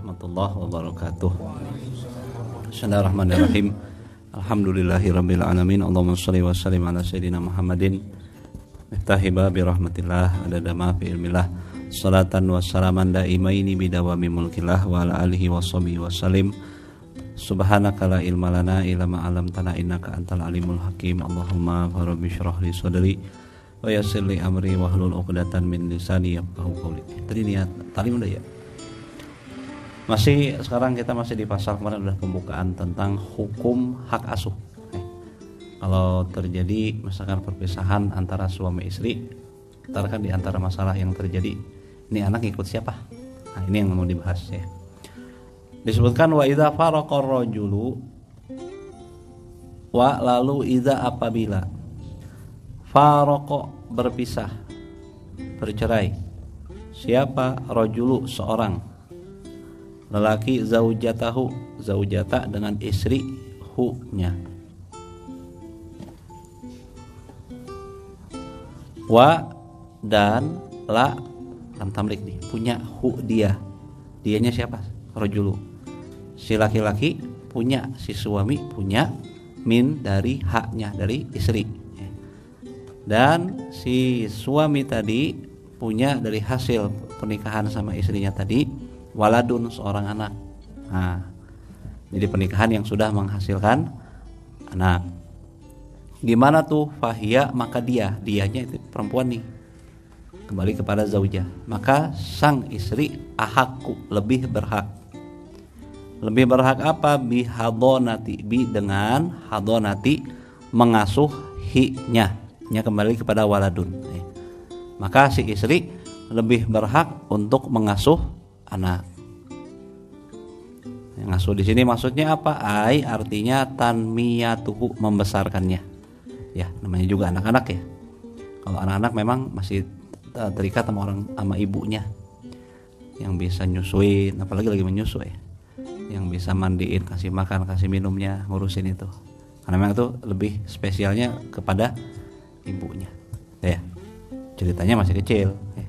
warahmatullahi wabarakatuh. Bismillahirrahmanirrahim. Alhamdulillahirabbil alamin. Allahumma shalli wa sallim ala sayyidina Muhammadin miftahi babi rahmatillah adada ma fi ilmillah. Salatan wa salaman daimaini bidawami mulkillah wa ala alihi wa sahbihi wa sallim. Subhanaka la ilma lana illa ma 'allamtana innaka antal alimul hakim. Allahumma rabbi shrah li sadri wa yassir li amri wahlul 'uqdatam min lisani yafqahu qawli. Tadi niat talim udah ya. Sekarang kita masih di pasal kemarin udah pembukaan tentang hukum hak asuh. Kalau terjadi misalkan perpisahan antara suami istri, ntar kan di antara masalah yang terjadi, ini anak ikut siapa? Nah, ini yang mau dibahas ya. Disebutkan wa idza faraqar rajulu wa lalu idza apabila faraqa berpisah, bercerai. Siapa? Rajulu seorang lelaki, zaujatahu, zaujata dengan istri hu-nya. Wa dan la kan tamlik nih, punya hu dia. Dianya siapa? Rajulu. Si laki-laki punya, si suami punya min dari haknya dari istri. Dan si suami tadi punya dari hasil pernikahan sama istrinya tadi waladun, seorang anak. Nah, jadi pernikahan yang sudah menghasilkan anak. Gimana tuh? Fahia, maka dianya itu perempuan nih, kembali kepada zaujah. Maka sang istri ahakku, lebih berhak. Lebih berhak apa? Bihadonati, bi dengan hadonati, mengasuh hi-nya, kembali kepada waladun. Maka si istri lebih berhak untuk mengasuh anak. Yang ngasuh di sini maksudnya apa? Ai artinya tanmiyatuhu, membesarkannya. Ya, namanya juga anak-anak ya. Kalau anak-anak memang masih terikat sama ibunya, yang bisa nyusuin, apalagi lagi menyusui ya, yang bisa mandiin, kasih makan, kasih minumnya, ngurusin itu. Karena memang itu lebih spesialnya kepada ibunya. Ya, ceritanya masih kecil. Ya.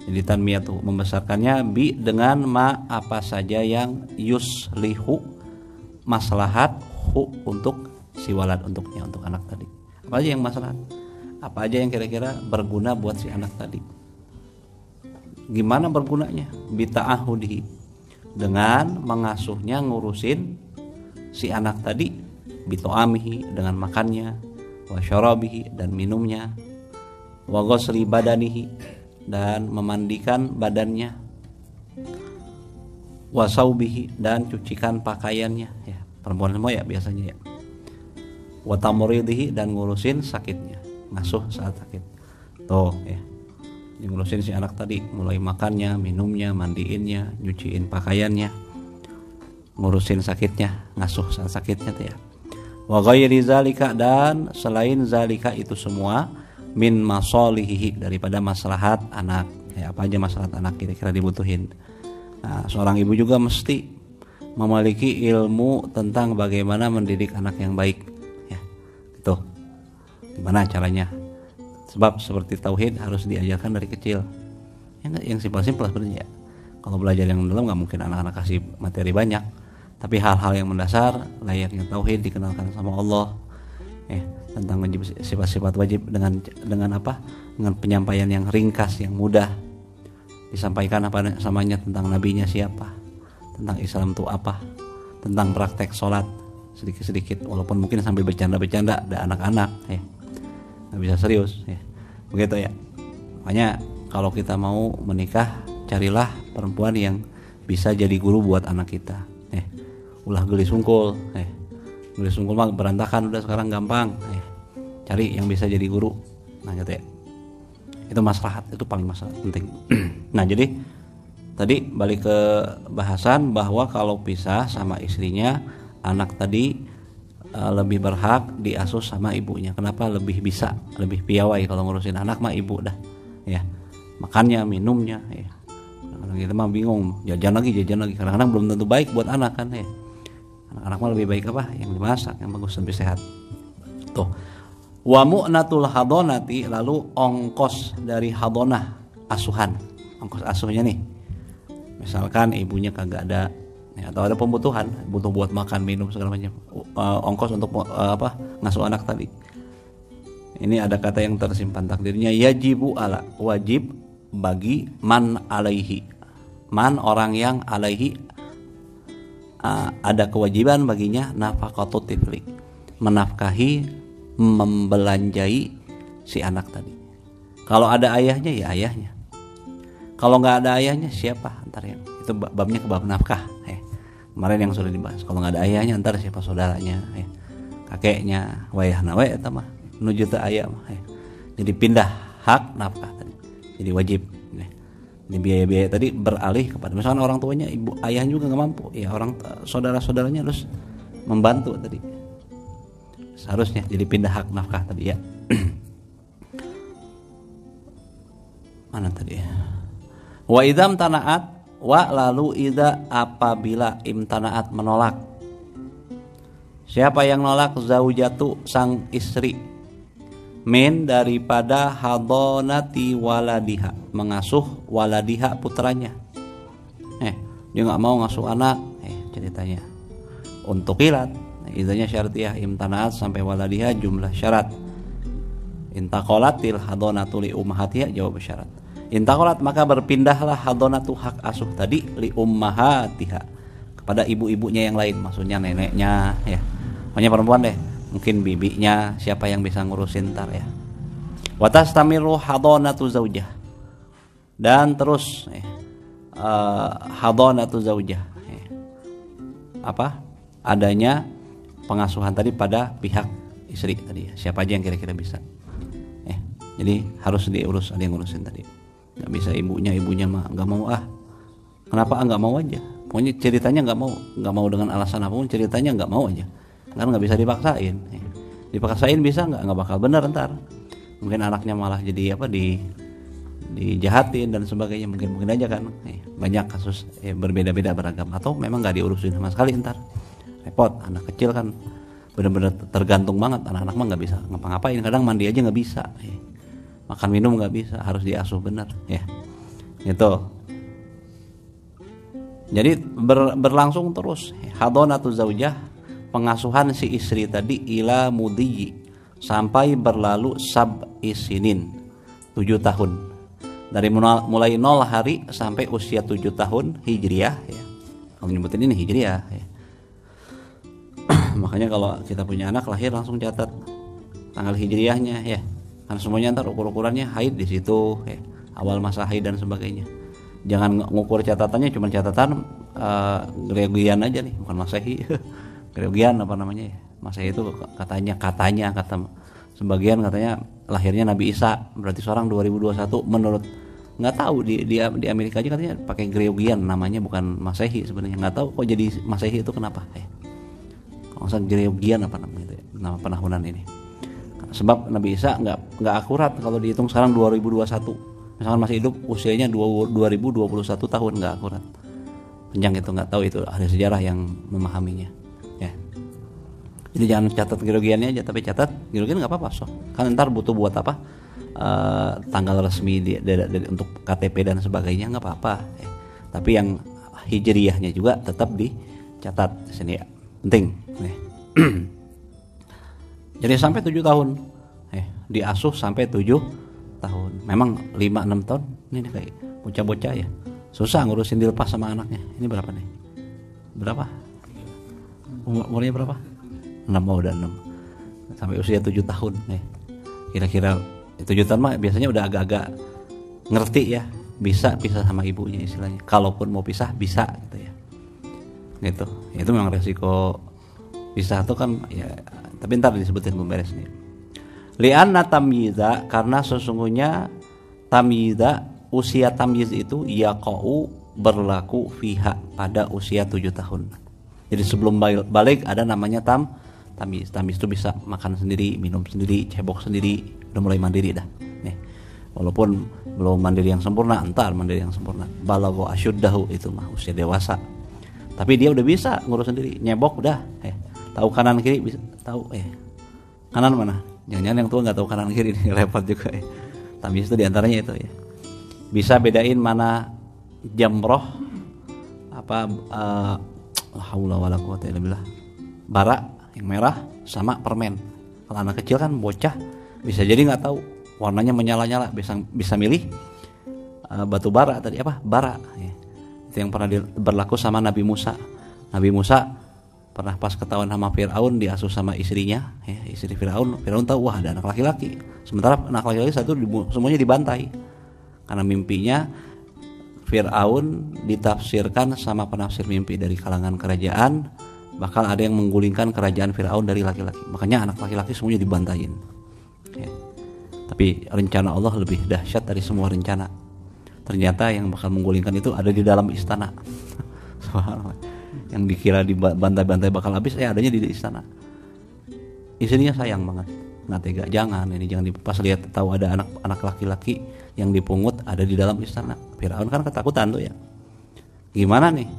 Jadi tanmiyatuhu, membesarkannya, bi dengan ma apa saja yang yuslihu, maslahat hu untuk si walad, untuknya, untuk anak tadi. Apa aja yang maslahat? Apa aja yang kira-kira berguna buat si anak tadi? Gimana bergunanya? Bita'ahudihi, dengan mengasuhnya, ngurusin si anak tadi, bito'amihi, dengan makannya, wa syarabihi, dan minumnya, wa ghusli badanihi, dan memandikan badannya, wa saubihi, dan cucikan pakaiannya. Ya, perempuan semua ya biasanya ya. Wa tamridihi, dan ngurusin sakitnya, ngasuh saat sakit. Tuh ya, ngurusin si anak tadi, mulai makannya, minumnya, mandiinnya, nyuciin pakaiannya, ngurusin sakitnya, ngasuh saat sakitnya tuh ya. Wa ghairi zalika, dan selain zalika itu semua, min masalihi, daripada maslahat anak. Ya, apa aja maslahat anak kira-kira dibutuhin. Nah, seorang ibu juga mesti memiliki ilmu tentang bagaimana mendidik anak yang baik. Tuh, gimana caranya? Sebab seperti tauhid harus diajarkan dari kecil. Yang simpel-simpel sebenarnya. Kalau belajar yang dalam nggak mungkin anak-anak kasih materi banyak. Tapi hal-hal yang mendasar, layaknya tauhid dikenalkan sama Allah. Tentang sifat-sifat wajib dengan apa? Dengan penyampaian yang ringkas, yang mudah. Disampaikan apa samanya, tentang nabinya siapa, tentang Islam itu apa, tentang praktek sholat sedikit-sedikit, walaupun mungkin sambil bercanda-bercanda, ada anak-anak ya, nggak bisa serius ya, begitu ya. Makanya kalau kita mau menikah, carilah perempuan yang bisa jadi guru buat anak kita. Ulah gelis sungkul, gelis sungkul mah berantakan udah sekarang gampang. Cari yang bisa jadi guru, nah gitu ya. Itu maslahat, itu paling masalah penting. Nah jadi tadi balik ke bahasan bahwa kalau pisah sama istrinya, anak tadi lebih berhak diasuh sama ibunya. Kenapa? Lebih bisa, lebih piawai kalau ngurusin anak mah ibu dah ya. Makannya, minumnya ya. Kadang-kadang kita mah bingung, jajan lagi. Kadang-kadang belum tentu baik buat anak kan ya. Anak-anak mah lebih baik apa? Yang dimasak, yang bagus, lebih sehat. Tuh. Wa mu'natul hadonati, lalu ongkos dari hadonah, asuhan. Ongkos asuhnya nih. Misalkan ibunya kagak ada ya, atau ada pembutuhan, butuh buat makan, minum segala macam, ongkos untuk ngasuh anak tadi. Ini ada kata yang tersimpan takdirnya, yajibu ala, wajib bagi man alaihi, man orang yang alaihi ada kewajiban baginya nafaqatut tifli, menafkahi, membelanjai si anak tadi. Kalau ada ayahnya ya ayahnya, kalau nggak ada ayahnya siapa antar yang itu babnya ke bab nafkah kemarin yang sudah dibahas. Kalau nggak ada ayahnya antar siapa saudaranya kakeknya wayahna we eta mah nuju teu aya mah jadi pindah hak nafkah tadi jadi wajib. Ini biaya-biaya tadi beralih kepada misalkan orang tuanya, ibu ayah juga nggak mampu ya, orang saudara-saudaranya harus membantu tadi, seharusnya jadi pindah hak nafkah tadi ya. Mana tadi ya, wa idam tanaat, wa lalu ida apabila imtanaat menolak. Siapa yang nolak? Zaujatu sang istri, min daripada hadonati waladiha, mengasuh waladiha putranya. Dia nggak mau ngasuh anak, ceritanya untuk kilat, idanya syartiyah imtanaat sampai waladiha jumlah syarat. Intaqalatil hadonatu li ummahatiha jawab syarat. Intaqalat maka berpindahlah hadonatu hak asuh tadi li ummahatiha kepada ibu-ibunya yang lain, maksudnya neneknya ya. Pokoknya perempuan deh, mungkin bibinya, siapa yang bisa ngurusin ntar ya. Watastamiru hadonatu zaujah, dan terus hadonatu zaujah adanya pengasuhan tadi pada pihak istri tadi ya. Siapa aja yang kira-kira bisa jadi harus diurus, ada yang ngurusin tadi. Nggak bisa ibunya mah nggak mau kenapa nggak mau aja, pokoknya ceritanya nggak mau dengan alasan apapun, ceritanya nggak mau aja. Kan nggak bisa dipaksain, dipaksain bisa nggak bakal benar ntar. Mungkin anaknya malah jadi dijahatin dan sebagainya, mungkin aja kan. Banyak kasus berbeda-beda beragam, atau memang nggak diurusin sama sekali ntar repot. Anak kecil kan benar-benar tergantung banget, anak-anak mah nggak bisa ngapa-ngapain, kadang mandi aja nggak bisa, makan minum nggak bisa, harus diasuh benar ya gitu. Jadi berlangsung terus hadonatu zaujah, pengasuhan si istri tadi, ila mudiyyi, sampai berlalu isinin 7 tahun, dari mulai 0 hari sampai usia 7 tahun hijriah ya. Kalau nyebutin ini hijriah ya. Makanya kalau kita punya anak lahir langsung catat tanggal hijriahnya ya, kan semuanya ntar ukur-ukurannya haid di situ ya, awal masa haid dan sebagainya. Jangan ngukur catatannya cuma catatan Gregorian aja nih, bukan Masehi. Gregorian apa namanya ya, Masehi itu katanya kata sebagian katanya lahirnya Nabi Isa, berarti seorang 2021 menurut, nggak tahu di Amerika aja katanya pakai Gregorian namanya, bukan Masehi sebenarnya. Nggak tahu kok jadi Masehi itu kenapa ya. Kalau nggak Gregorian apa namanya itu ya, nama penahunan ini. Sebab Nabi Isa nggak akurat kalau dihitung sekarang 2021. Misalkan masih hidup usianya 2021 tahun, nggak akurat. Panjang itu, nggak tahu, itu ahli sejarah yang memahaminya. Ya. Jadi jangan catat Gregoriannya aja, tapi catat Gregorian nggak apa-apa, so. Kan ntar butuh buat apa? Tanggal resmi untuk KTP dan sebagainya nggak apa-apa. Tapi yang hijriyahnya juga tetap dicatat di sini ya. Penting. Jadi sampai 7 tahun. Diasuh sampai 7 tahun. Memang 5-6 tahun ini kayak bocah-bocah ya. Susah ngurusin dilepas sama anaknya. Ini berapa nih? Berapa? Umurnya berapa? 6, udah 6. Sampai usia 7 tahun nih. Kira-kira 7 tahun mah biasanya udah agak-agak ngerti ya. Bisa pisah sama ibunya istilahnya. Kalaupun mau pisah bisa gitu ya. Gitu. Itu memang resiko pisah tuh kan ya, tapi ntar disebutin pemberes nih. Li'anna tamyiza, karena sesungguhnya tamyiza, usia tamyiz itu yaqa'u, berlaku fiha, pada usia 7 tahun. Jadi sebelum balik ada namanya tamyiz. Tamyiz itu bisa makan sendiri, minum sendiri, cebok sendiri, udah mulai mandiri dah. Nih. Walaupun belum mandiri yang sempurna, entar mandiri yang sempurna. Balagha asyuddahu, itu mah usia dewasa. Tapi dia udah bisa ngurus sendiri, nyebok udah, tahu kanan kiri bisa tahu, kanan mana? Jangan-jangan yang tua nggak tahu kanan kiri, ini repot juga ya. Tamyiz itu diantaranya itu ya. Bisa bedain mana jamroh, haula wala quwata illa billah, bara yang merah sama permen. Kalau anak kecil kan bocah bisa jadi nggak tahu warnanya menyala-nyala, bisa milih batu bara tadi bara ya. Itu yang pernah berlaku sama Nabi Musa. Nabi Musa pernah pas ketahuan sama Firaun diasuh sama istrinya ya, istri Firaun tahu wah ada anak laki-laki, sementara anak laki-laki satu semuanya dibantai. Karena mimpinya Firaun ditafsirkan sama penafsir mimpi dari kalangan kerajaan, bakal ada yang menggulingkan kerajaan Firaun dari laki-laki. Makanya anak laki-laki semuanya dibantain. Ya. Tapi rencana Allah lebih dahsyat dari semua rencana. Ternyata yang bakal menggulingkan itu ada di dalam istana. Yang dikira dibantai-bantai bakal habis, adanya di istana. Istrinya sayang banget, nggak tega, jangan pas lihat tahu ada anak laki-laki yang dipungut ada di dalam istana. Firaun kan ketakutan tuh ya. Gimana nih?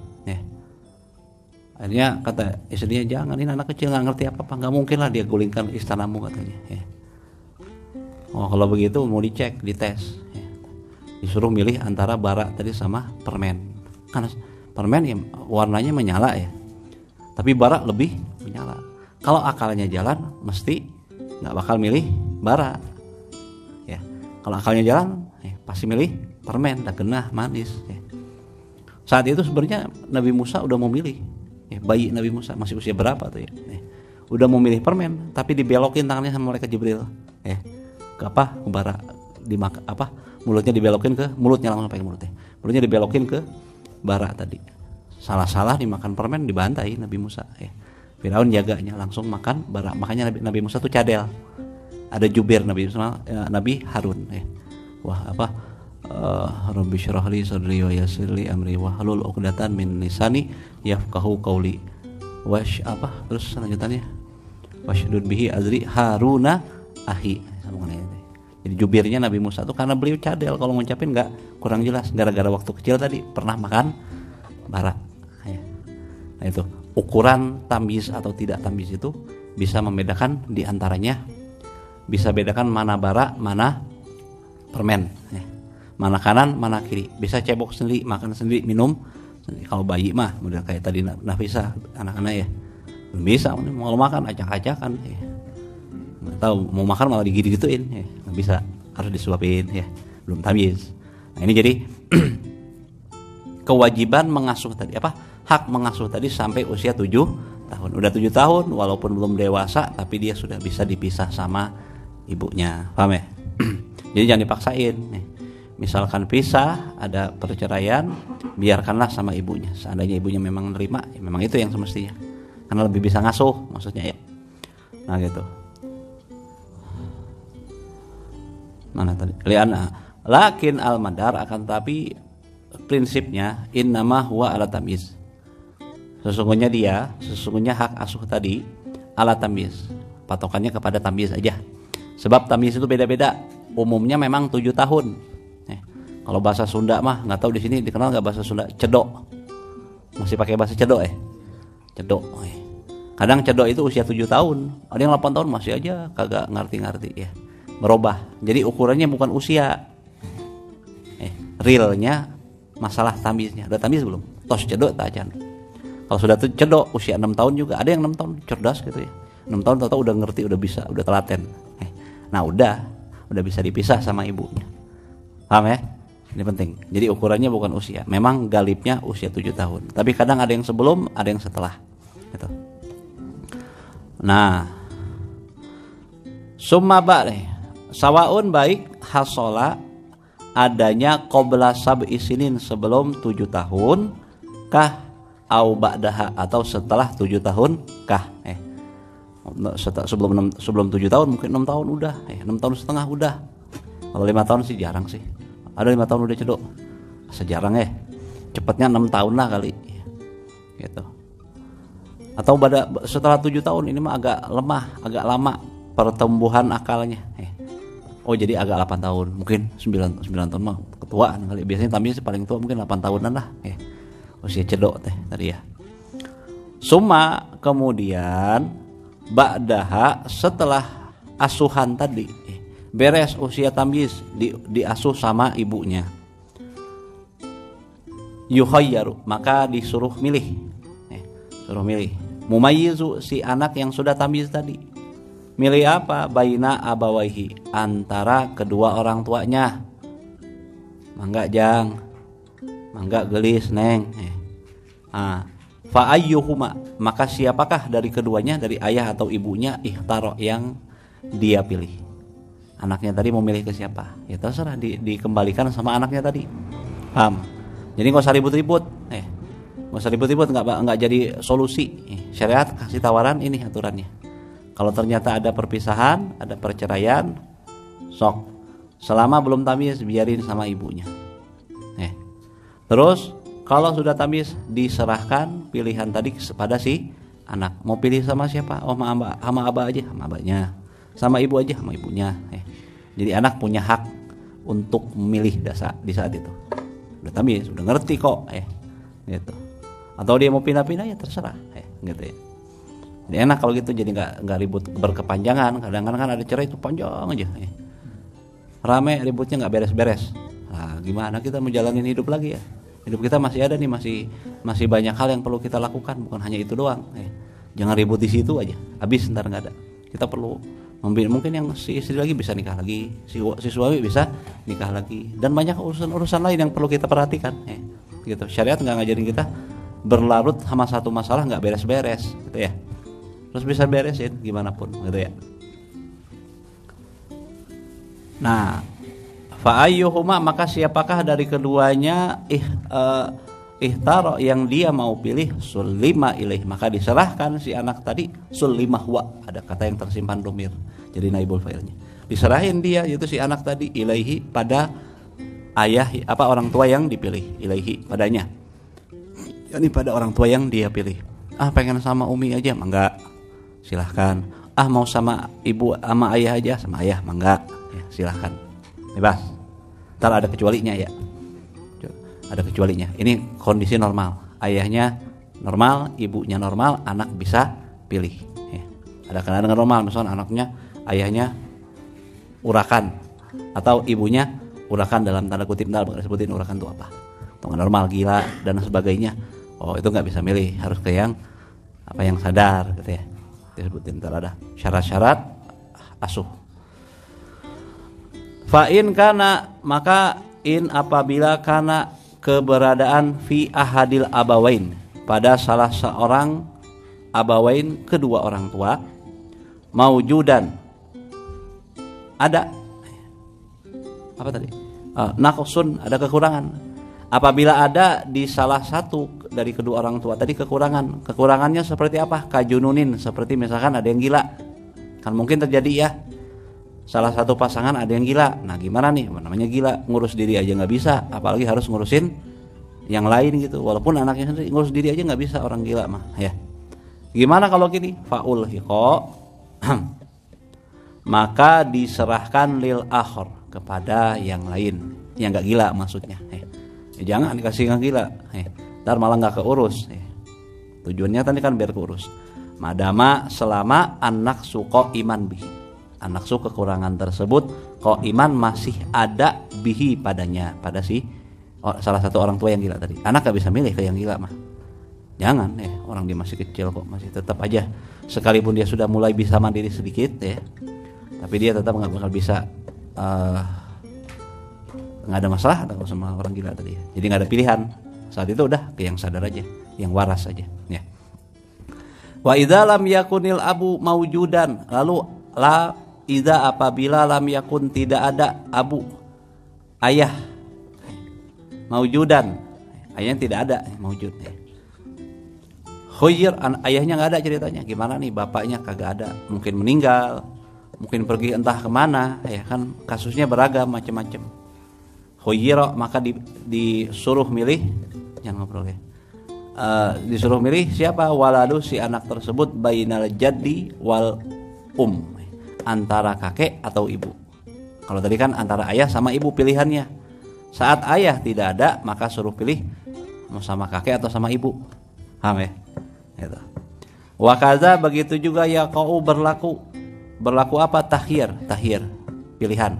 Akhirnya kata istrinya, jangan, ini anak kecil nggak ngerti apa-apa, nggak mungkin lah dia gulingkan istanamu katanya. Ya. Oh kalau begitu mau dicek, dites. Ya. Disuruh milih antara bara tadi sama permen. Karena permen ya warnanya menyala ya, tapi bara lebih menyala. Kalau akalnya jalan mesti nggak bakal milih bara. Ya. Kalau akalnya jalan pasti milih permen, dah genah manis. Ya. Saat itu sebenarnya Nabi Musa udah mau milih. Ya, bayi Nabi Musa masih usia berapa tuh ya? Udah mau milih permen, tapi dibelokin tangannya sama malaikat Jibril. Ke bara, mulutnya dibelokin ke mulutnya, langsung pakai mulutnya. Mulutnya dibelokin ke bara tadi. Salah-salah dimakan permen, dibantai Nabi Musa. Firaun jaganya langsung makan bara. Makanya Nabi Musa tuh cadel. Ada jubir Nabi Harun. Wah Rabbi syrah li sadri wa yassir li amri wahlul 'uqdatam min lisani yafqahu qawli. Terus selanjutannya wasydud bihi azri Haruna ahi. Jadi jubirnya Nabi Musa tuh karena beliau cadel, kalau ngucapin nggak kurang jelas, gara-gara waktu kecil tadi pernah makan bara. Nah itu ukuran tamyiz atau tidak tamyiz itu bisa membedakan diantaranya, bisa bedakan mana bara mana permen. Mana kanan, mana kiri. Bisa cebok sendiri, makan sendiri, minum sendiri. Kalau bayi mah, udah kayak tadi Nafisa, anak-anak ya, belum bisa. Mau makan acak-acakan. Nggak tahu, mau makan malah digigit-gituin. Nggak bisa, harus disuapin. Belum tamyiz. Nah ini jadi kewajiban mengasuh tadi, hak mengasuh tadi sampai usia 7 tahun. Udah 7 tahun, walaupun belum dewasa, tapi dia sudah bisa dipisah sama ibunya. Paham ya? Jadi jangan dipaksain. Misalkan pisah, ada perceraian, biarkanlah sama ibunya. Seandainya ibunya memang nerima, ya memang itu yang semestinya. Karena lebih bisa ngasuh maksudnya ya. Nah gitu. Mana tadi? Liana. Lakin al-madar, akan tapi prinsipnya innama huwa ala tamyiz. Sesungguhnya hak asuh tadi ala tamyiz. Patokannya kepada tamyiz aja. Sebab tamyiz itu beda-beda. Umumnya memang 7 tahun. Kalau bahasa Sunda mah nggak tahu di sini dikenal nggak bahasa Sunda, cedok. Masih pakai bahasa cedok cedok. Kadang cedok itu usia 7 tahun, ada yang 8 tahun masih aja kagak ngerti-ngerti ya. Berubah. Jadi ukurannya bukan usia. Realnya masalah tamyiznya. Udah tamyiz belum? Tos cedok tak acan. Kalau sudah cedok usia 6 tahun juga, ada yang 6 tahun cerdas gitu ya. 6 tahun tahu udah ngerti, udah bisa, udah telaten. Nah udah bisa dipisah sama ibunya. Paham ya? Ini penting. Jadi ukurannya bukan usia. Memang galibnya usia 7 tahun. Tapi kadang ada yang sebelum, ada yang setelah. Gitu. Nah, summa ba'deh. Sawaun baik hasola adanya qabla sab'i sinin sebelum 7 tahun kah au ba'daha atau setelah 7 tahun kah. Sebelum 7 tahun mungkin 6 tahun udah, 6 tahun setengah udah. Kalau 5 tahun sih jarang sih. Ada 5 tahun udah cedok, sejarang cepatnya 6 tahun lah kali gitu. Atau setelah 7 tahun ini mah agak lemah, agak lama pertumbuhan akalnya. Oh jadi agak 8 tahun, mungkin 9 tahun mah ketuaan kali. Biasanya tamyiz paling tua mungkin 8 tahunan lah usia cedok tadi ya. Summa kemudian ba'daha setelah asuhan tadi, beres usia tamyiz diasuh sama ibunya. yukhayyaru, maka disuruh milih. Suruh milih. Mumayyizu, si anak yang sudah tamyiz tadi. Milih apa? Baina abawaihi, antara kedua orang tuanya. Mangga jang, mangga gelis neng. Fa ayyuhuma, maka siapakah dari keduanya, dari ayah atau ibunya, ikhtaro, yang dia pilih. Anaknya tadi mau milih ke siapa? Ya terserah, dikembalikan sama anaknya tadi. Paham? Jadi nggak usah ribut-ribut. Nggak usah ribut-ribut, nggak jadi solusi. Syariat kasih tawaran, ini aturannya. Kalau ternyata ada perpisahan, ada perceraian, sok. Selama belum tamyiz, biarin sama ibunya. Terus kalau sudah tamyiz, diserahkan pilihan tadi kepada si anak. Mau pilih sama siapa? Oh, sama abah aja, sama abahnya. Sama ibu aja, sama ibunya. Jadi anak punya hak untuk memilih di saat itu. Udah tamyiz, udah ngerti kok, gitu. Atau dia mau pindah-pindah, ya terserah, gitu ya. Jadi enak kalau gitu, jadi nggak ribut berkepanjangan. Kadang-kadang kan ada cerai itu panjang aja, rame ributnya, nggak beres-beres. Nah, gimana kita menjalani hidup lagi ya? Hidup kita masih ada nih, masih banyak hal yang perlu kita lakukan, bukan hanya itu doang. Jangan ribut di situ aja, habis ntar nggak ada. Kita perlu mungkin yang si istri lagi bisa nikah lagi, si suami bisa nikah lagi, dan banyak urusan lain yang perlu kita perhatikan. Gitu. Syariat nggak ngajarin kita berlarut sama satu masalah nggak beres-beres, gitu ya. Terus bisa beresin gimana pun, gitu ya. Nah, fa ayyuhuma, maka siapakah dari keduanya ihtaro, yang dia mau pilih, sulima ilaih, maka diserahkan si anak tadi. Sulimah wa, ada kata yang tersimpan domir, jadi naibul fa'ilnya. Diserahin dia, yaitu si anak tadi, ilaihi, pada ayah orang tua yang dipilih, ilaihi, padanya. Ini pada orang tua yang dia pilih. Pengen sama umi aja, mangga, silahkan. Mau sama ibu sama ayah aja, sama ayah, mangga, ya, silahkan, bebas. Ntar ada kecualinya ya, ada kecualinya. Ini kondisi normal, ayahnya normal, ibunya normal, anak bisa pilih. Ada kadang-kadang normal, misalnya anaknya, ayahnya urakan, atau ibunya urakan, dalam tanda kutip, ntar bakal sebutin urakan itu apa. Itu normal, gila dan sebagainya. Oh, itu nggak bisa milih, harus ke yang yang sadar, gitu ya. Disebutin, ntar ada syarat-syarat asuh. Fa'in kana, maka in apabila kana, keberadaan fi ahadil abawain, pada salah seorang abawain, kedua orang tua, maujudan, ada apa tadi? Naqsun, ada kekurangan. Apabila ada di salah satu dari kedua orang tua tadi kekurangannya seperti apa? Kajununin, seperti misalkan ada yang gila. Kan mungkin terjadi ya, salah satu pasangan ada yang gila. Nah gimana nih, namanya gila, ngurus diri aja nggak bisa, apalagi harus ngurusin yang lain gitu. Walaupun anaknya sendiri ngurus diri aja nggak bisa, orang gila mah ya. Gimana kalau gini? Faul hiqo, maka diserahkan lil akhor, kepada yang lain, yang nggak gila maksudnya. Jangan dikasih yang gila, ntar malah nggak keurus. Tujuannya tadi kan biar keurus. Madama, selama anak suko iman bihi, anak su kekurangan tersebut kok iman masih ada bihi padanya, pada si salah satu orang tua yang gila tadi. Anak gak bisa milih ke yang gila mah. Jangan orang dia masih kecil kok, masih tetap aja, sekalipun dia sudah mulai bisa mandiri sedikit tapi dia tetap nggak bakal bisa, nggak ada masalah kalau sama orang gila tadi. Jadi nggak ada pilihan saat itu, udah ke yang sadar aja, yang waras aja ya. Wa idza lam yakunil abu maujudan, lalu la idza apabila lam yakun tidak ada abu, ayah, maujudan, ayahnya tidak ada, maujud. Khuyyir, ayahnya nggak ada ceritanya. Gimana nih, bapaknya kagak ada, mungkin meninggal, mungkin pergi entah kemana, ya kan kasusnya beragam macam-macam. Khuyyir, maka disuruh milih, jangan ngobrol ya. Disuruh milih siapa? Waladu, si anak tersebut, bainal jaddi wal antara kakek atau ibu. Kalau tadi kan antara ayah sama ibu pilihannya. Saat ayah tidak ada, maka suruh pilih mau sama kakek atau sama ibu. Paham ya? Gitu. Wakaza, begitu juga ya kau berlaku apa? Takhir pilihan.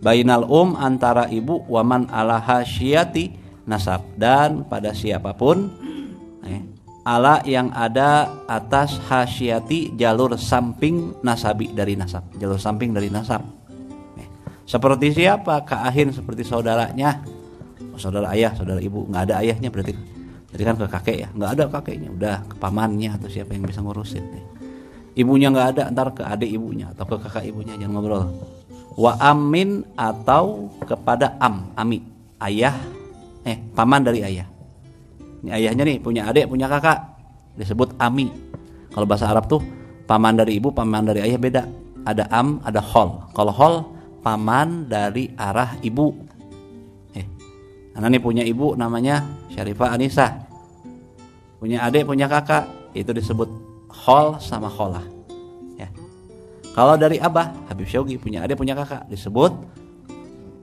Bainal antara ibu, waman ala hasyati, nasab, dan pada siapapun ala yang ada atas hasyiati jalur samping nasabi dari nasab, jalur samping dari nasab. Seperti siapa? Kaahin, seperti saudaranya, saudara ayah, saudara ibu, nggak ada ayahnya berarti, jadi kan ke kakek ya, nggak ada kakeknya, udah ke pamannya atau siapa yang bisa ngurusin. Ibunya nggak ada, ntar ke adik ibunya atau ke kakak ibunya, jangan ngobrol. Wa amin, atau kepada ami, ayah, paman dari ayah. Ini ayahnya nih punya adik, punya kakak, disebut ami. Kalau bahasa Arab tuh paman dari ibu, paman dari ayah beda. Ada am, ada hol. Kalau hol, paman dari arah ibu. Karena nih punya ibu namanya Syarifah Anissa, punya adik, punya kakak, itu disebut hol sama holah. Ya. Kalau dari abah, Habib Syauqi, punya adik, punya kakak, disebut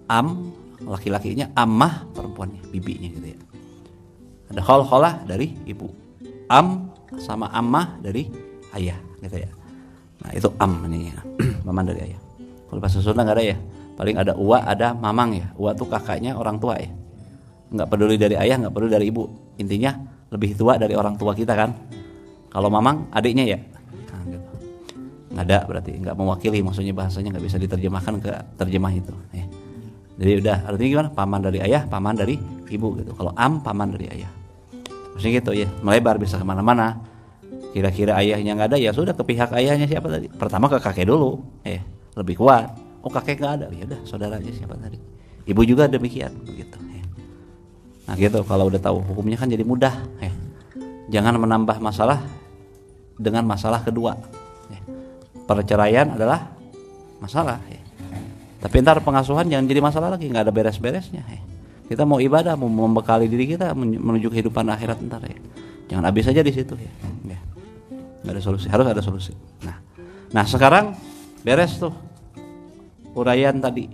am, laki-lakinya, ammah, perempuannya, bibinya gitu ya. Ada holah dari ibu, am sama ammah dari ayah gitu ya. Nah itu am ini ya. Paman dari ayah. Kalau bahasa Sunda nggak ada ya, paling ada uwa, ada mamang ya. Uwa tuh kakaknya orang tua ya, nggak peduli dari ayah, nggak peduli dari ibu, intinya lebih tua dari orang tua kita kan. Kalau mamang adiknya ya, nah, gitu. Nggak ada berarti nggak mewakili, maksudnya bahasanya nggak bisa diterjemahkan ke terjemah itu ya. Jadi udah artinya gimana, paman dari ayah, paman dari ibu gitu. Kalau am, paman dari ayah, maksudnya gitu ya, melebar bisa kemana-mana. Kira-kira ayahnya nggak ada, ya sudah ke pihak ayahnya siapa tadi, pertama ke kakek dulu, lebih kuat. Oh kakek nggak ada, ya udah saudaranya siapa tadi, ibu juga demikian begitu ya. Nah gitu, kalau udah tahu hukumnya kan jadi mudah ya. Jangan menambah masalah dengan masalah kedua ya. Perceraian adalah masalah ya. Tapi ntar pengasuhan jangan jadi masalah lagi, nggak ada beres-beresnya ya. Kita mau ibadah, mau membekali diri kita menuju kehidupan akhirat ntar ya. Jangan habis saja di situ ya. Nggak ada solusi, harus ada solusi. Nah sekarang beres tuh uraian tadi.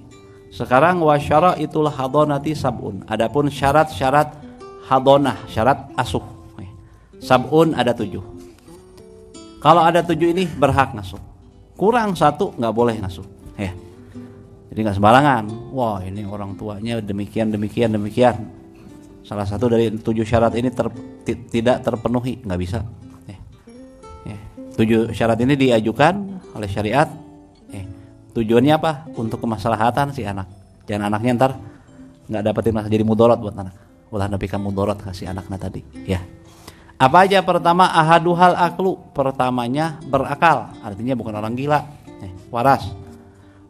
Sekarang wasyara itulah hadonati sabun. Adapun syarat-syarat hadonah, syarat asuh. Sabun ada 7. Kalau ada 7 ini berhak ngasuh. Kurang 1 nggak boleh ngasuh. Ya. Jadi nggak sembarangan. Wah ini orang tuanya demikian. Salah satu dari 7 syarat ini tidak terpenuhi, nggak bisa. 7 syarat ini diajukan oleh syariat. Tujuannya apa? Untuk kemaslahatan si anak. Jangan anaknya ntar nggak dapetin masalah, jadi mudarat buat anak. Ulah napikan mudarat kasih anaknya tadi. Ya. Apa aja? Pertama ahaduhal aklu, pertamanya berakal, artinya bukan orang gila, waras.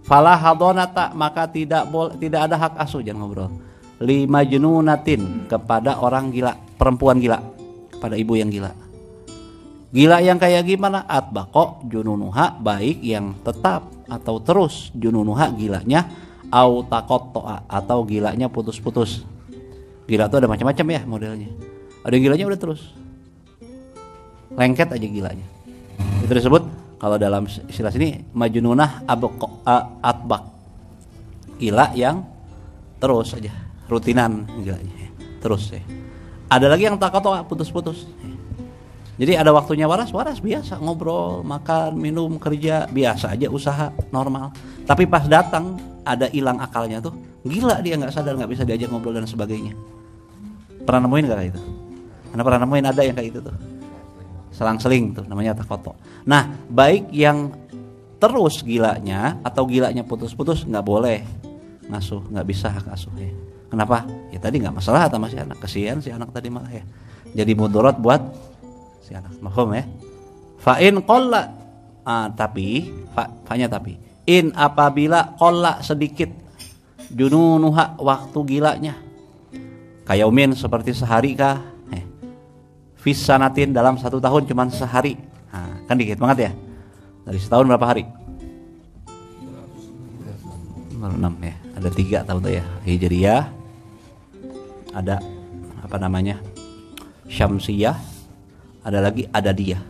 Fala hadonata, maka tidak ada hak asuh, jangan ngobrol. 5 jununatin, kepada orang gila, perempuan gila, kepada ibu yang gila. Gila yang kayak gimana? Atbaqo jununuha, baik yang tetap atau terus, jununuha gilanya, au taqatta'a, atau gilanya putus-putus. Gila itu ada macam-macam ya modelnya. Ada yang gilanya udah terus, lengket aja gilanya. Itu disebut kalau dalam istilah sini majnunah atbaq, gila yang terus aja, rutinan gilanya terus ya. Ada lagi yang taqatta'a, putus-putus. Jadi ada waktunya waras biasa, ngobrol, makan, minum, kerja, biasa aja, usaha normal. Tapi pas datang ada hilang akalnya tuh, gila dia, nggak sadar, nggak bisa diajak ngobrol dan sebagainya. Pernah nemuin nggak kayak itu? Anda pernah nemuin ada yang kayak itu tuh, selang-seling tuh, namanya takoto. Nah baik yang terus gilanya atau gilanya putus-putus nggak boleh ngasuh, nggak bisa hak asuh ya. Kenapa? Ya tadi nggak masalah sama si anak, kesian si anak tadi malah ya, jadi mudarat buat si anak. Mahfum ya. Fa'in qalla, tapi fa-nya tapi in, apabila qalla sedikit, jununuha waktu gilanya, kayaumin seperti sehari kah, fis sanatin dalam 1 tahun cuman sehari. Nah, kan dikit banget ya. Dari setahun berapa hari? 6 ya. Ada 3 tahun tuh ya. Hijriyah, ada apa namanya, Syamsiyah, ada lagi Adadiyah.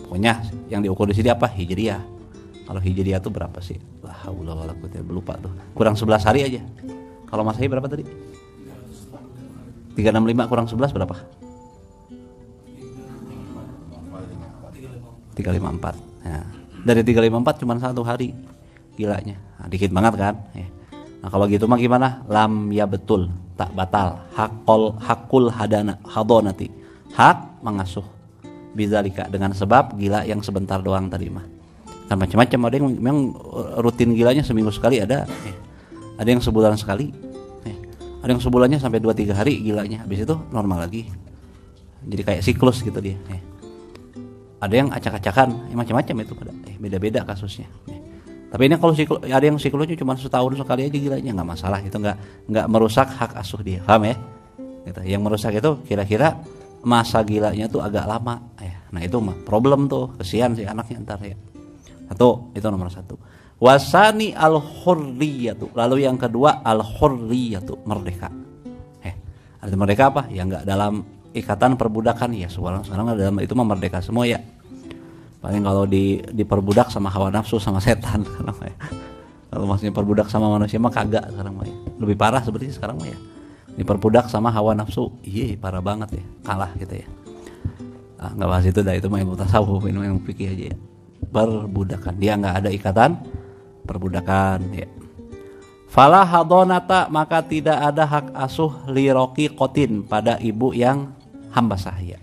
Pokoknya yang diukur di sini apa? Hijriyah. Kalau Hijriyah tuh berapa sih? La haula wala quwwata, lupa tuh. Kurang 11 hari aja. Kalau Masehi berapa tadi? 365 kurang 11 berapa? 354. Nah, dari 354 cuma 1 hari gilanya. Nah, dikit banget kan? Nah, kalau gitu mah gimana? Lam ya betul, tak batal. Hakul hadonati, hak mengasuh, bidzalika dengan sebab gila yang sebentar doang tadi mah. Kan macam-macam, ada yang memang rutin gilanya seminggu sekali, ada yang sebulan sekali, ada yang sebulannya sampai 2-3 hari gilanya, habis itu normal lagi, jadi kayak siklus gitu dia. Ada yang acak-acakan, macam-macam itu pada beda-beda kasusnya. Tapi ini kalau ada yang siklusnya cuma setahun sekali aja gilanya, nggak masalah, itu nggak merusak hak asuh dia, paham ya? Gitu. Yang merusak itu kira-kira masa gilanya tuh agak lama, nah itu mah problem tuh, kesian si anaknya ntar ya. Satu, itu nomor satu. Wasani al-hurriyatu, lalu yang kedua al-hurriyatu, merdeka. Arti merdeka apa? Ya nggak dalam ikatan perbudakan ya, sekarang dalam itu mah merdeka semua ya. Paling kalau diperbudak sama hawa nafsu sama setan sekarang ya. Kalau maksudnya perbudak sama manusia mah kagak sekarang mah ya. Lebih parah sebenarnya sekarang mah ya. Diperbudak sama hawa nafsu, iya parah banget ya, kalah gitu ya. Nggak bahas itu dah, itu mah ilmu tasawuf, ini yang fikih aja ya. Perbudakan, dia nggak ada ikatan perbudakan ya. Fala hadonata, maka tidak ada hak asuh li raqiqatin, pada ibu yang hamba sahaya.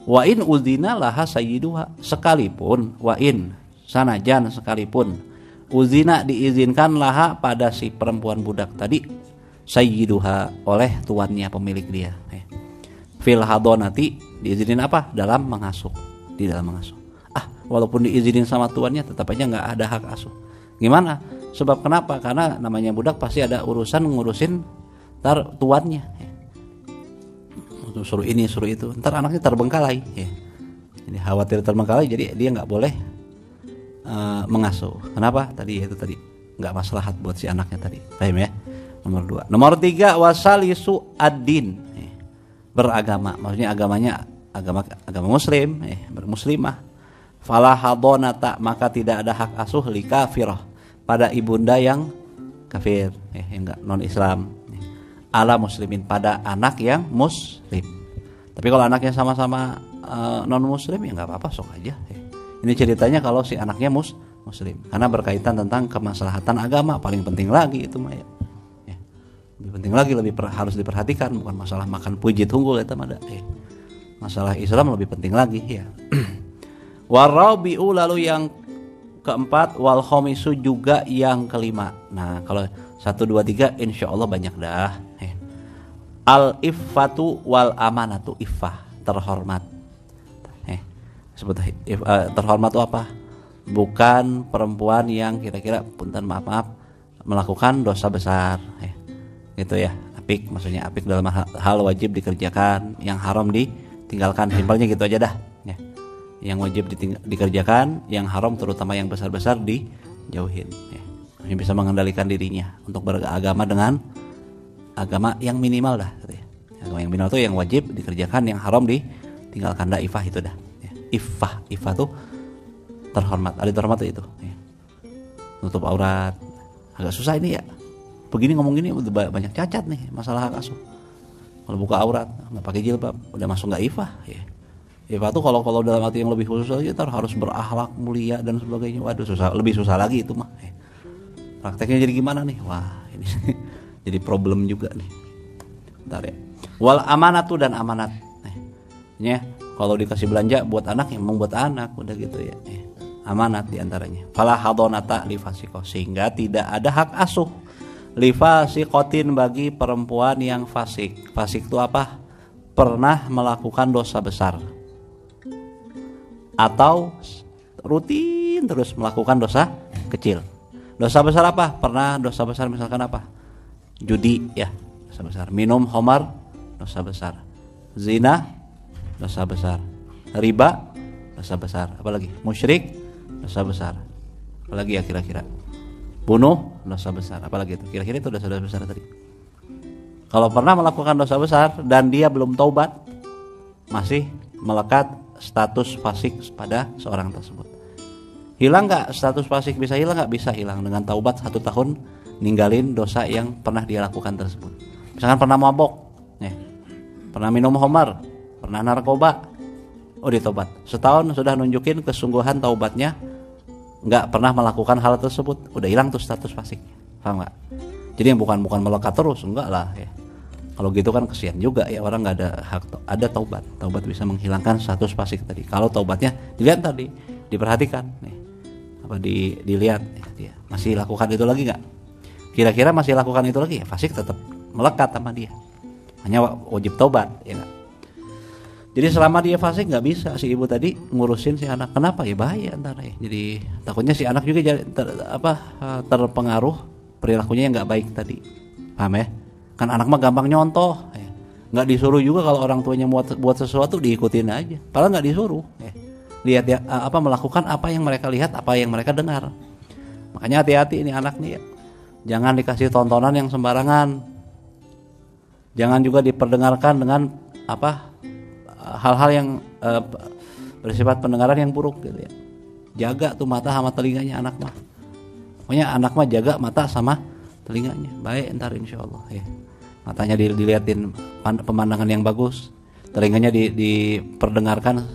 Wa in uzina laha sayyiduha, sekalipun wa in sanajan sekalipun uzina diizinkan laha pada si perempuan budak tadi sayyiduha oleh tuannya, pemilik dia. Fil hadonati diizinin apa? Dalam mengasuh, di dalam mengasuh. Walaupun diizinin sama tuannya tetap aja nggak ada hak asuh. Gimana? Sebab kenapa? Karena namanya budak pasti ada urusan ngurusin ntar tuannya. Suruh ini suruh itu, ntar anaknya terbengkalai. Jadi khawatir terbengkalai, jadi dia nggak boleh mengasuh. Kenapa? Tadi nggak maslahat buat si anaknya tadi. Paham ya? Nomor 2. Nomor 3, wasalisu ad-din, beragama. Maksudnya agamanya agama muslim, bermuslimah. Fala hadonata, maka tidak ada hak asuh li kafirah, pada ibunda yang kafir, yang enggak non Islam, ala muslimin, pada anak yang muslim. Tapi kalau anaknya sama-sama non muslim ya nggak apa-apa, sok aja. Ini ceritanya kalau si anaknya muslim, karena berkaitan tentang kemaslahatan agama, paling penting lagi itu mah ya. Lebih penting lagi, harus diperhatikan, bukan masalah makan pujit unggul itu mah. Masalah Islam lebih penting lagi ya. Warabi'u, lalu yang keempat, wal khomisu, juga yang kelima. Nah kalau 1, 2, 3 insya Allah banyak dah. Al iffatu wal amanatu, iffah terhormat. Sebut terhormat itu apa? Bukan perempuan yang kira-kira punten maaf melakukan dosa besar, gitu ya. Apik, maksudnya apik dalam hal wajib dikerjakan, yang haram ditinggalkan, simpelnya gitu aja dah. Yang wajib dikerjakan, yang haram terutama yang besar-besar dijauhin. Yang bisa mengendalikan dirinya untuk beragama dengan agama yang minimal dah. Agama yang minimal itu yang wajib dikerjakan, yang haram ditinggalkan. Ifah itu dah. Ifah tuh terhormat. Ada terhormat itu. Nutup aurat. Agak susah ini ya. Begini ngomong gini udah banyak cacat nih masalah hak asuh. Kalau buka aurat nggak pakai jilbab udah masuk nggak ifah ya. Ifah tuh kalau dalam arti yang lebih khusus lagi harus berakhlak mulia dan sebagainya. Waduh, lebih susah lagi itu mah. Prakteknya jadi gimana nih? Wah, ini jadi problem juga nih. Bentar ya. Wal amanatu, dan amanat. Kalau dikasih belanja buat anak, memang buat anak, udah gitu ya. Amanat diantaranya. Fala hadonata li fasikoh, sehingga tidak ada hak asuh li fasikotin, bagi perempuan yang fasik. Fasik itu apa? Pernah melakukan dosa besar, atau rutin terus melakukan dosa kecil. Dosa besar apa? Pernah dosa besar misalkan apa? Judi ya, dosa besar. Minum khamar, dosa besar. Zina, dosa besar. Riba, dosa besar. Apalagi? Musyrik, dosa besar. Apalagi ya kira-kira? Bunuh, dosa besar. Apalagi itu? Kira-kira itu dosa besar tadi. Kalau pernah melakukan dosa besar dan dia belum taubat, masih melekat status fasik pada seorang tersebut. Hilang nggak status fasik? Bisa hilang nggak? Bisa hilang dengan taubat 1 tahun ninggalin dosa yang pernah dia lakukan tersebut. Misalkan pernah mabok, pernah minum khamar, pernah narkoba, ditaubat. Setahun sudah nunjukin kesungguhan taubatnya, nggak pernah melakukan hal tersebut, udah hilang tuh status fasik. Paham nggak? Jadi yang bukan melekat terus, enggak lah ya. Kalau gitu kan kesian juga ya, orang nggak ada hak. Ada taubat bisa menghilangkan status fasik tadi. Kalau taubatnya dilihat tadi, diperhatikan nih, apa dilihat dia masih lakukan itu lagi nggak, kira-kira masih lakukan itu lagi ya, fasik tetap melekat sama dia, hanya wajib taubat ya gak? Jadi selama dia fasik nggak bisa si ibu tadi ngurusin si anak. Kenapa ya? Bahaya antara ya. Jadi takutnya si anak juga terpengaruh perilakunya yang nggak baik tadi, paham ya? Kan anak mah gampang nyontoh ya. Nggak disuruh juga, kalau orang tuanya buat sesuatu diikutin aja, padahal nggak disuruh ya. Lihat ya, melakukan apa yang mereka lihat, apa yang mereka dengar. Makanya hati-hati ini anak nih ya. Jangan dikasih tontonan yang sembarangan, jangan juga diperdengarkan dengan hal-hal yang bersifat pendengaran yang buruk gitu ya. Jaga tuh mata sama telinganya anak mah. Pokoknya anak mah jaga mata sama telinganya, baik ntar insya Allah ya. Matanya dilihatin pemandangan yang bagus, telinganya diperdengarkan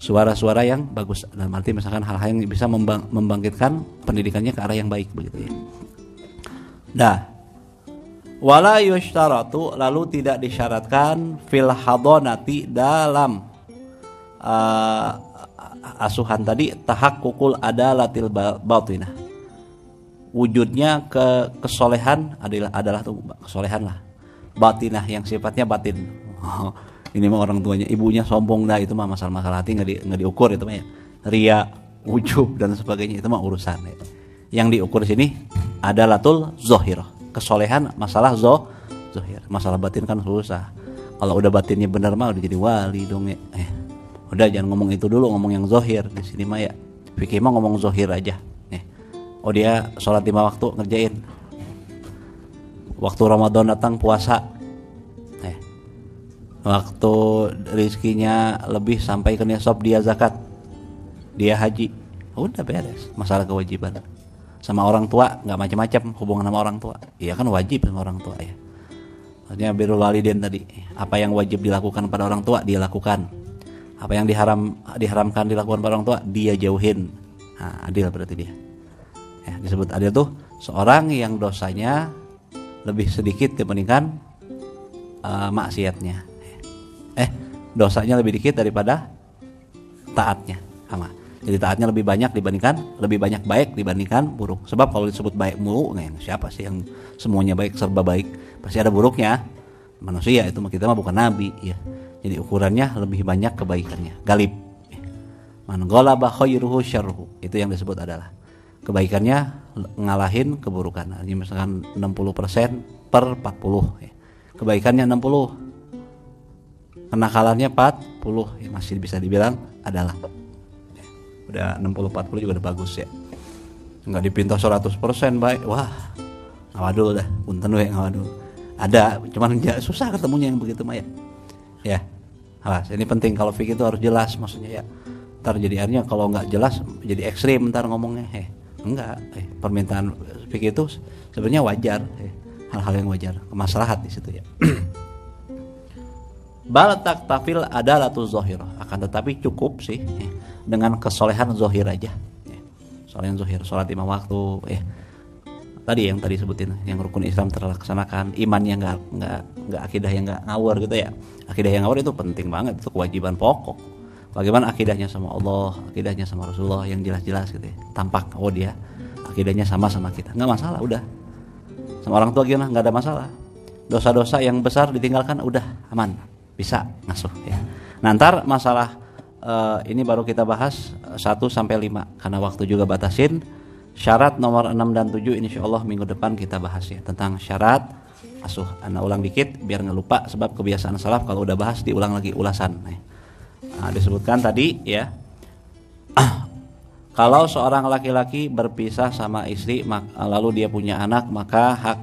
suara-suara yang bagus, dalam arti misalkan hal-hal yang bisa membangkitkan pendidikannya ke arah yang baik begitu ya. Nah, wala yushtaratu, lalu tidak disyaratkan fil hadonati, dalam asuhan tadi, tahakkukul adalatil batinah, wujudnya kesolehan adalah tuh kesolehan lah batinah, yang sifatnya batin. Ini mah orang tuanya, ibunya sombong, nah itu mah masalah hati nggak diukur, itu mah ya ria, ujub dan sebagainya, itu mah urusan ya. Yang diukur sini adalah tul zohir, kesolehan, masalah zohir. Masalah batin kan susah. Kalau udah batinnya benar mah udah jadi wali dong ya. Udah jangan ngomong itu dulu, ngomong yang zohir. Di sini mah ya fikih mah ngomong zohir aja. Oh dia sholat 5 waktu ngerjain, waktu Ramadan datang puasa, waktu rizkinya lebih sampai ke nisab dia zakat, dia haji, udah beres masalah kewajiban. Sama orang tua nggak macam-macam hubungan sama orang tua, iya kan wajib sama orang tua ya. Maksudnya birrul walidain tadi, apa yang wajib dilakukan pada orang tua dia lakukan, apa yang diharamkan dilakukan pada orang tua dia jauhin. Nah, adil berarti dia. Ya, disebut adil tuh seorang yang dosanya lebih sedikit dibandingkan maksiatnya. Dosanya lebih dikit daripada taatnya, sama. Jadi taatnya lebih banyak baik dibandingkan buruk. Sebab kalau disebut baik mulu, siapa sih yang semuanya baik, serba baik? Pasti ada buruknya. Manusia itu kita mah bukan nabi ya. Jadi ukurannya lebih banyak kebaikannya. Galib. Man ghalaba khairuhu syarruhu. Itu yang disebut adalah kebaikannya ngalahin keburukan. Artinya misalkan 60% per 40 ya. Kebaikannya 60, kenakalannya 40 ya, masih bisa dibilang adalah ya. Udah 60-40 juga udah bagus ya. Enggak dipinta 100% baik. Wah, ngawadul dah, punten we ngawadul. Ada, cuman susah ketemunya yang begitu mah ya. Ya. Awas, ini penting kalau fikih itu harus jelas maksudnya ya. Ntar jadi akhirnya kalau nggak jelas jadi ekstrim ntar ngomongnya. Enggak, permintaan fikih itu sebenarnya wajar, hal-hal yang wajar, kemaslahat di situ ya. Bal taktafil adalatu zohir, akan tetapi cukup sih dengan kesolehan zohir aja. Solehan zohir, sholat 5 waktu, tadi yang tadi sebutin, yang rukun Islam terlaksanakan, imannya nggak akidah yang nggak ngawur gitu ya. Akidah yang ngawur itu penting banget, itu kewajiban pokok. Bagaimana akidahnya sama Allah, akidahnya sama Rasulullah yang jelas-jelas gitu ya. Tampak dia akidahnya sama kita, nggak masalah, udah. Sama orang tua gimana, nggak ada masalah. Dosa-dosa yang besar ditinggalkan, udah aman, bisa ngasuh ya. Nah ntar masalah ini baru kita bahas 1-5 karena waktu juga batasin. Syarat nomor 6 dan 7 insyaallah minggu depan kita bahas ya, tentang syarat asuh. Ana ulang dikit biar nggak lupa, sebab kebiasaan salaf kalau udah bahas diulang lagi ulasan. Nah, disebutkan tadi ya, kalau seorang laki-laki berpisah sama istri lalu dia punya anak, maka hak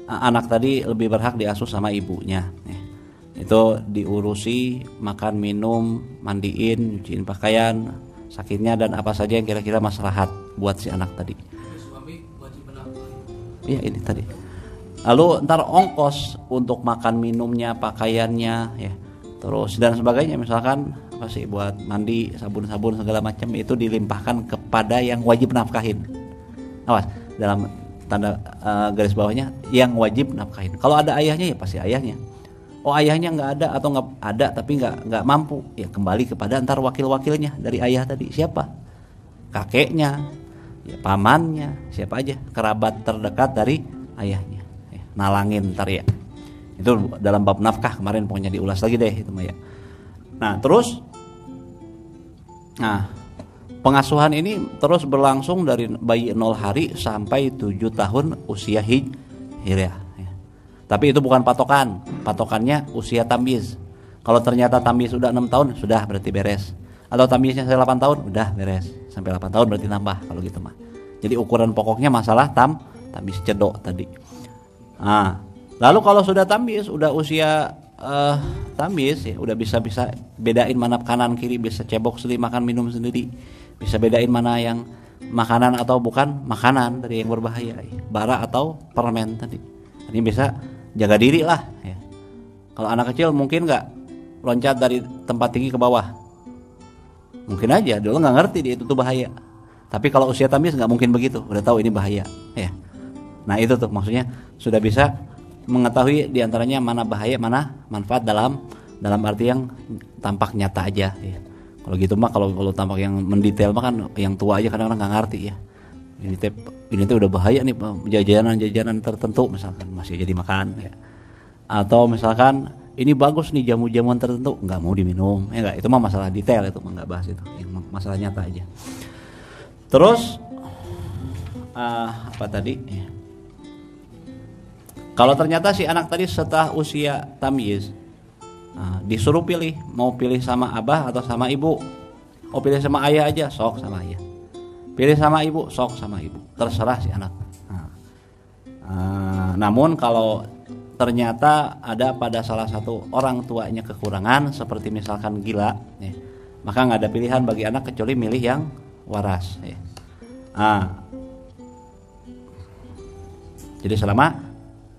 anak tadi lebih berhak diasuh sama ibunya. Itu diurusi makan, minum, mandiin, nyuciin pakaian, sakitnya dan apa saja yang kira-kira maslahat buat si anak tadi. Iya ini tadi. Lalu ntar ongkos untuk makan minumnya, pakaiannya ya, terus dan sebagainya, misalkan apa sih buat mandi, sabun-sabun segala macam itu dilimpahkan kepada yang wajib nafkahin. Awas, dalam tanda garis bawahnya yang wajib nafkahin. Kalau ada ayahnya ya pasti ayahnya. Oh ayahnya nggak ada atau nggak ada tapi nggak mampu, ya kembali kepada antar wakil-wakilnya dari ayah tadi. Siapa? Kakeknya, ya pamannya, siapa aja kerabat terdekat dari ayahnya. Ya, nalangin ntar ya. Itu dalam bab nafkah kemarin pokoknya diulas lagi deh itu mah ya. Nah terus, pengasuhan ini terus berlangsung dari bayi 0 hari sampai 7 tahun usia hijriah. Ya. Tapi itu bukan patokan. Patokannya usia tamyiz. Kalau ternyata tamyiz sudah 6 tahun, sudah berarti beres. Atau tamyiznya 8 tahun, udah beres. Sampai 8 tahun berarti nambah kalau gitu mah. Jadi ukuran pokoknya masalah tamyiz cedok tadi. Nah, lalu kalau sudah tamyiz, udah usia tamyiz ya, udah bisa bedain mana kanan kiri, bisa cebok sendiri, makan minum sendiri. Bisa bedain mana yang makanan atau bukan makanan dari yang berbahaya, bara atau permen tadi. Ini bisa jaga diri lah ya. Kalau anak kecil mungkin nggak loncat dari tempat tinggi ke bawah, mungkin aja dulu nggak ngerti dia itu tuh bahaya. Tapi kalau usia tamyiz nggak mungkin begitu, udah tahu ini bahaya ya. Nah itu tuh maksudnya sudah bisa mengetahui diantaranya mana bahaya mana manfaat dalam arti yang tampak nyata aja ya. Kalau gitu mah kalau tampak yang mendetail mah kan yang tua aja kadang-kadang nggak ngerti ya. Ini tuh udah bahaya nih, jajanan tertentu misalkan masih jadi makan ya. Atau misalkan ini bagus nih jamu-jamuan tertentu nggak mau diminum ya nggak, itu mah masalah detail, itu mah nggak bahas itu, yang masalah nyata aja. Terus apa tadi ya. Kalau ternyata si anak tadi setelah usia tamyiz, disuruh pilih, mau pilih sama abah atau sama ibu. Oh pilih sama ayah aja, sok sama ayah. Pilih sama ibu, sok sama ibu. Terserah si anak. Namun kalau ternyata ada pada salah satu orang tuanya kekurangan, seperti misalkan gila, ya, maka nggak ada pilihan bagi anak kecuali milih yang waras. Ya. Jadi selama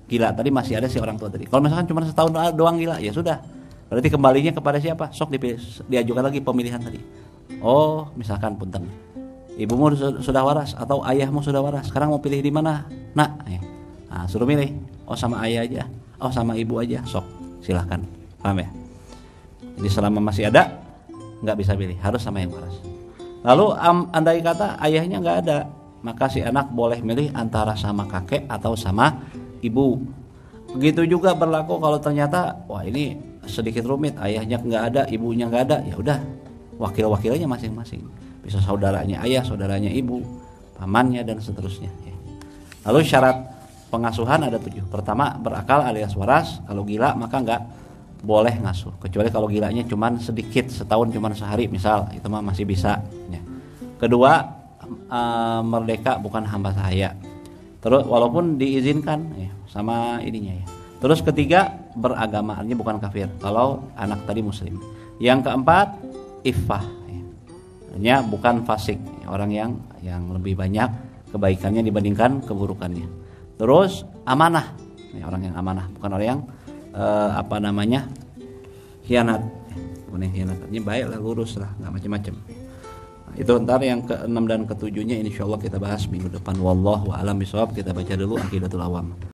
gila tadi masih ada si orang tua tadi. Kalau misalkan cuma setahun doang gila, ya sudah. Berarti kembalinya kepada siapa? Sok diajukan lagi pemilihan tadi. Oh, misalkan punten. Ibumu sudah waras atau ayahmu sudah waras. Sekarang mau pilih di mana? Nak, ya. Suruh milih. Oh, sama ayah aja. Oh, sama ibu aja. Sok, silahkan. Paham ya? Jadi selama masih ada, nggak bisa pilih. Harus sama yang waras. Lalu andai kata ayahnya nggak ada, maka si anak boleh milih antara sama kakek atau sama ibu. Begitu juga berlaku kalau ternyata wah ini sedikit rumit, ayahnya nggak ada, ibunya nggak ada, ya udah wakil-wakilnya masing-masing. Bisa saudaranya ayah, saudaranya ibu, pamannya dan seterusnya. Lalu syarat pengasuhan ada 7. Pertama berakal alias waras. Kalau gila maka nggak boleh ngasuh. Kecuali kalau gilanya cuman sedikit, setahun cuman sehari misal, itu mah masih bisa. Ya. Kedua merdeka bukan hamba sahaya. Terus walaupun diizinkan ya, sama ininya ya. Terus ketiga beragama, artinya bukan kafir kalau anak tadi muslim. Yang keempat iffah ya. Artinya bukan fasik ya, orang yang lebih banyak kebaikannya dibandingkan keburukannya. Terus amanah ya, orang yang amanah, bukan orang yang khianat. Bukan yang khianat, artinya baik lah, lurus lah, nggak macam-macam. Itu ntar yang ke-6 dan ke-7-nya insyaallah kita bahas minggu depan. Wallahu a'lam bishawab. Kita baca dulu Aqidatul Awam.